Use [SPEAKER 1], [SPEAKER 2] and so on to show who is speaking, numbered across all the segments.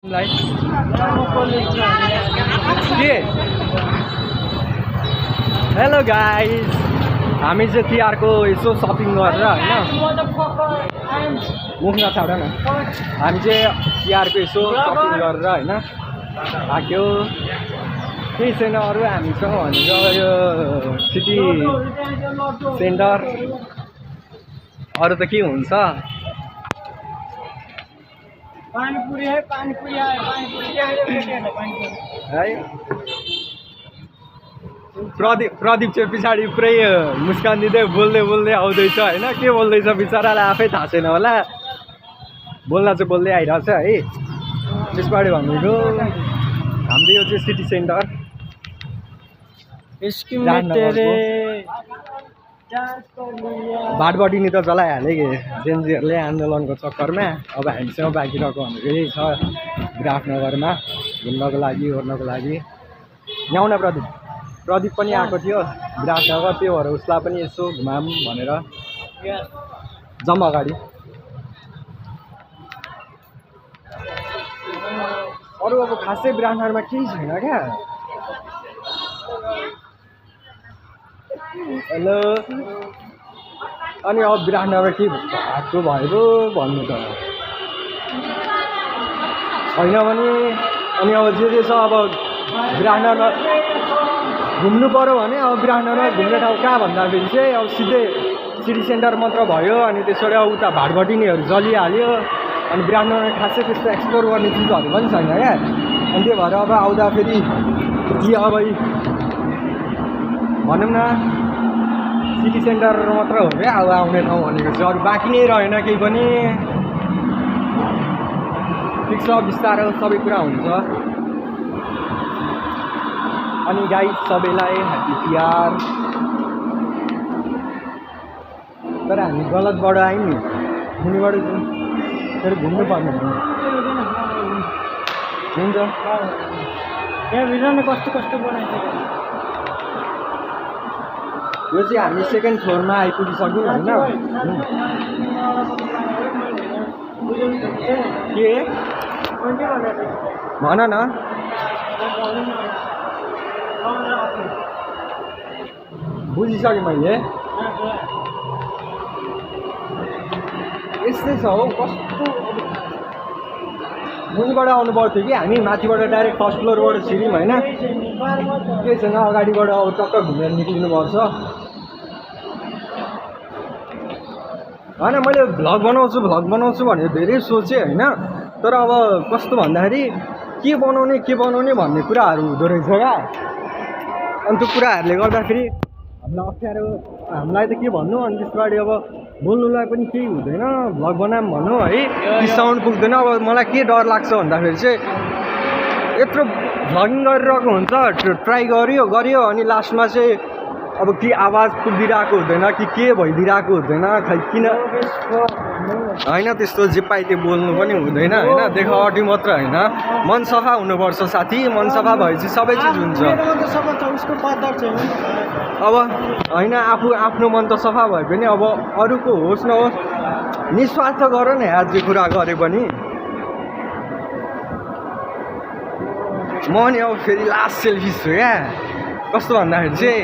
[SPEAKER 1] Hello guys, हामी चाहिँ तिहारको यसो सपिङ गरेर हैन मुख नछाड न। हामी चाहिँ तिहारको यसो सपिङ गरेर हैन भाग्यो केही छैन अरू हामीसँग भनेको यो सिटी सेन्टर अरू त के हुन्छ।
[SPEAKER 2] पानीपुरी है, पानीपुरी आयो, पानीपुरी है।
[SPEAKER 1] प्रदीप चाहिँ पछाडि पुरै मुस्कान दिँदै बोल्दै आउँदैछ हैन। के बोल्दैछ बिचरालाई आफै थाहा छैन होला, बोल्न चाहिँ बोल्दै आइरहेछ है। त्यसबाट भनेको हाम्रो यो चाहिँ सिटी सेन्टर भाटबडी त जलाइहाल्यो कि जेनजीहरूले आन्दोलनको चक्करमा। अब हामीसँग बाँकी रहेको भनेको यही छ, विराटनगरमा घुम्नको लागि ओर्नको लागि। ल्याउन प्रदीप पनि आएको थियो विराटनगर, त्यो भएर उसलाई पनि यसो घुमाम भनेर जाउँ अगाडि। अरू अब खासै विराटनगरमा केही छैन क्या। हेलो, अनि अब विराटनगर के भएको भयो भन्नु त छैन भने। अनि अब जे छ अब विराटनगर घुम्नु पऱ्यो भने अब विराटनगर घुम्ने ठाउँ कहाँ भन्दाखेरि चाहिँ अब सिधै सिटी सेन्टर मात्र भयो। अनि त्यसबाट अब उता भाटबटिनीहरू जलिहाल्यो। अनि विराटनगर खासै त्यस्तो एक्सप्लोर गर्ने चिजहरू पनि छैन क्या। अनि त्यो भएर अब आउँदाखेरि कि अब भनौँ न सिटी सेन्टर मात्र हो क्या अब आउने ठाउँ भनेको चाहिँ। अरू बाँकी नै रहेन केही पनि। ठिक छ, बिस्तारो सबै कुरा हुन्छ। अनि गाइस सबैलाई ह्याप्पी तिहार। तर हामी गलतबाट आयौँ नि, मुनिबाट फेरि घुम्नु पर्ने हुन्छ।
[SPEAKER 2] त्यहाँभित्र नै कस्तो कस्तो बनाइसक्यो।
[SPEAKER 1] यो चाहिँ हामी सेकेन्ड फ्लोरमा आइपुगिसक्यौँ होइन। के भन न। बुझिसकेँ मैले। यस्तै छ हौ, कस्तो मुनिबाट आउनु पर्थ्यो कि हामी माथिबाट डाइरेक्ट फर्स्ट फ्लोरबाट छिर्यौँ होइन। केही छैन, अगाडिबाट अब टक्क घुमेर निक्लिनुपर्छ होइन। मैले भ्लग बनाउँछु भनेर धेरै सोचेँ होइन। तर अब कस्तो भन्दाखेरि के बनाउने भन्ने कुराहरू हुँदो रहेछ क्या। अनि त्यो कुराहरूले गर्दाखेरि हामीलाई अप्ठ्यारो, हामीलाई त के भन्नु। अनि त्यसबाट अब बोल्नुलाई पनि केही हुँदैन, भ्लग बनाऊँ भन्नु है, साउन्ड पुग्दैन। अब मलाई के डर लाग्छ भन्दाखेरि चाहिँ यत्रो भ्लगिङ गरिरहेको हुन्छ, ट्राई गऱ्यो अनि लास्टमा चाहिँ अब के आवाज पुगिदिरहेको हुँदैन कि के भइदिरहेको हुँदैन, खै किन होइन। त्यस्तो जे पाइ त्यो बोल्नु पनि हुँदैन होइन। देखावटी मात्र होइन, मन सफा हुनुपर्छ साथी। मन सफा भएपछि सबै चिज हुन्छ। अब होइन, आफ्नो मन त सफा भए पनि अब अरूको होस् नहोस् निस्वार्थ गर न यार। जे कुरा गरे पनि म नि अब फेरि लास्ट सेल्फी छु क्या। कस्तो भन्दाखेरि चाहिँ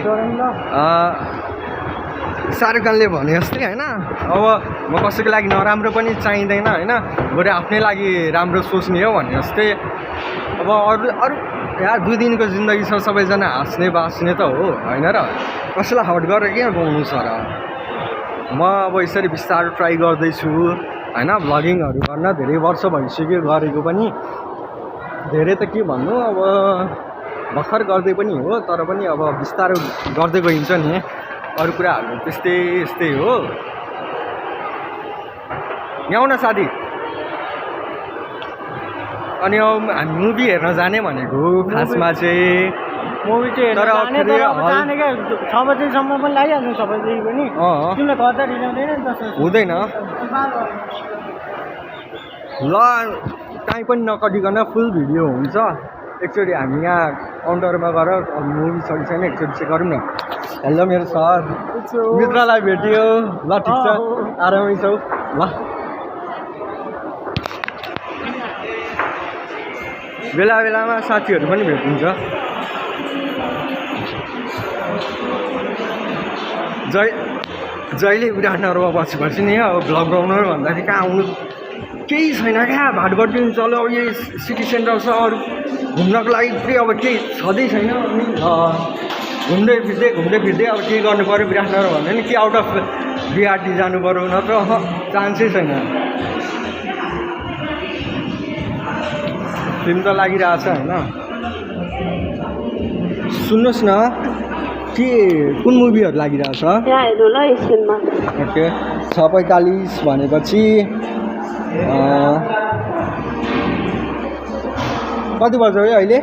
[SPEAKER 1] शाहरुख खानले भने जस्तै होइन। अब म कसैको लागि नराम्रो पनि चाहिँदैन होइन, बरु आफ्नै लागि राम्रो सोच्ने हो भने जस्तै। अब अरू यार 2 दिनको जिन्दगी छ, सबैजना हाँस्ने बाँच्ने त हो होइन र। कसैलाई हट गरेर किन गाउनु छ र। म अब यसरी बिस्तारो ट्राई गर्दैछु होइन भ्लगिङहरू गर्न। धेरै वर्ष भइसक्यो गरेको पनि, धेरै त के भन्नु। अब भर्खर गर्दै पनि हो, तर पनि अब बिस्तारो गर्दै गइन्छ नि। अरू कुराहरू त्यस्तै हो। यहाँ न साथी। अनि अब हामी मुभी हेर्न जाने भनेको खासमा चाहिँ
[SPEAKER 2] मुभी चाहिँ तर 6 बजीसम्म पनि लागिहाल्नु। 6 बजी पनि तिमीलाई घर त ढिलाउँदैन नि त।
[SPEAKER 1] हुँदैन ल, काहीँ पनि नकटिकन फुल भिडियो हुन्छ। एकचोटि हामी यहाँ काउन्टरमा गएर मुभी छ कि छैन एकचोटि चेक गरौँ न। हेलो मेरो सर, मित्रलाई भेटियो। ल ठिक छ, आरामै छौ ल। बेला बेलामा साथीहरू पनि भेट हुन्छ। जहिले विराटनगरमा बसेपछि नि अब भ्लग बनाउनु भन्दाखेरि कहाँ आउनु केही छैन क्या, भाटबाट पनि चल्यो। अब यही सिटी सेन्टर छ, अरू घुम्नको लागि पुरै अब केही छँदै छैन। अनि घुम्दै फिर्दै अब के गर्नु पऱ्यो विराटनगर भन्दा नि कि आउट अफ बिआरटी जानु पऱ्यो, नत्र चान्सै छैन। फिल्म त लागिरहेछ होइन। सुन्नुहोस् न, के कुन मुभीहरू लागिरहेछ?
[SPEAKER 3] यहाँ हेर्नु ल स्क्रिनमा।
[SPEAKER 1] ओके 6:45 भनेपछि कति बज्यो है अहिले?